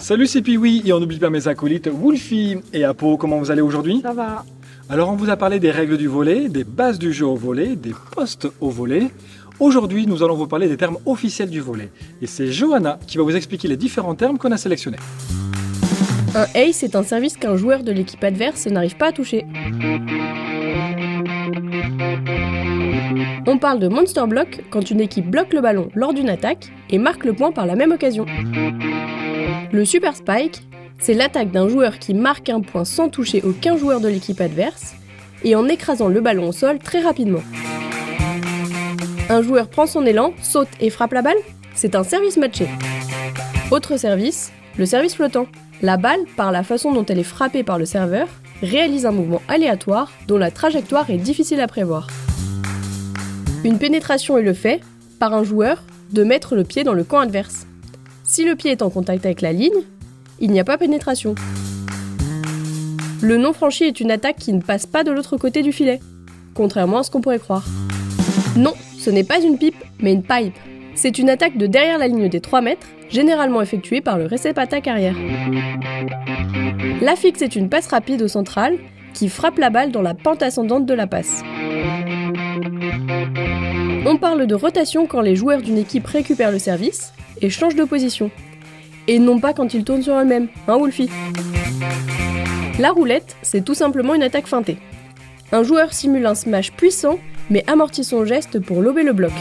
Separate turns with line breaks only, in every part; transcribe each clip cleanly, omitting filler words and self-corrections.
Salut, c'est Piwi et on n'oublie pas mes acolytes Wolfie et Apo. Comment vous allez aujourd'hui?
Ça va.
Alors on vous a parlé des règles du volley, des bases du jeu au volley, des postes au volley. Aujourd'hui, nous allons vous parler des termes officiels du volley. Et c'est Johanna qui va vous expliquer les différents termes qu'on a sélectionnés.
Un ace est un service qu'un joueur de l'équipe adverse n'arrive pas à toucher. On parle de monster block quand une équipe bloque le ballon lors d'une attaque et marque le point par la même occasion. Le super spike, c'est l'attaque d'un joueur qui marque un point sans toucher aucun joueur de l'équipe adverse et en écrasant le ballon au sol très rapidement. Un joueur prend son élan, saute et frappe la balle, c'est un service matché. Autre service, le service flottant. La balle, par la façon dont elle est frappée par le serveur, réalise un mouvement aléatoire dont la trajectoire est difficile à prévoir. Une pénétration est le fait, par un joueur, de mettre le pied dans le camp adverse. Si le pied est en contact avec la ligne, il n'y a pas pénétration. Le non franchi est une attaque qui ne passe pas de l'autre côté du filet, contrairement à ce qu'on pourrait croire. Non, ce n'est pas une pipe, mais une pipe. C'est une attaque de derrière la ligne des 3 mètres, généralement effectuée par le réceptacle arrière. La fixe est une passe rapide au central qui frappe la balle dans la pente ascendante de la passe. On parle de rotation quand les joueurs d'une équipe récupèrent le service et changent de position. Et non pas quand ils tournent sur eux-mêmes, hein Wolfie? La roulette, c'est tout simplement une attaque feintée. Un joueur simule un smash puissant, mais amortit son geste pour lober le bloc.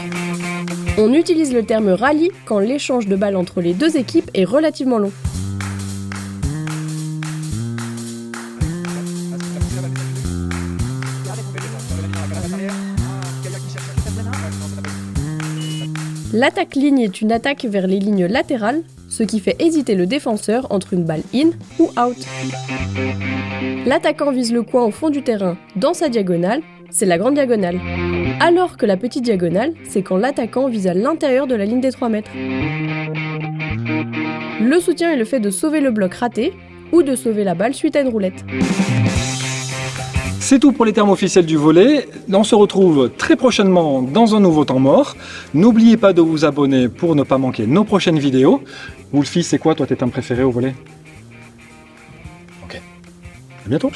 On utilise le terme rallye quand l'échange de balles entre les deux équipes est relativement long. L'attaque ligne est une attaque vers les lignes latérales, ce qui fait hésiter le défenseur entre une balle in ou out. L'attaquant vise le coin au fond du terrain dans sa diagonale, c'est la grande diagonale. Alors que la petite diagonale, c'est quand l'attaquant vise à l'intérieur de la ligne des 3 mètres. Le soutien est le fait de sauver le bloc raté ou de sauver la balle suite à une roulette.
C'est tout pour les termes officiels du volley. On se retrouve très prochainement dans un nouveau temps mort. N'oubliez pas de vous abonner pour ne pas manquer nos prochaines vidéos. Wolfie, c'est quoi toi tes termes préférés au volley? Ok. À bientôt.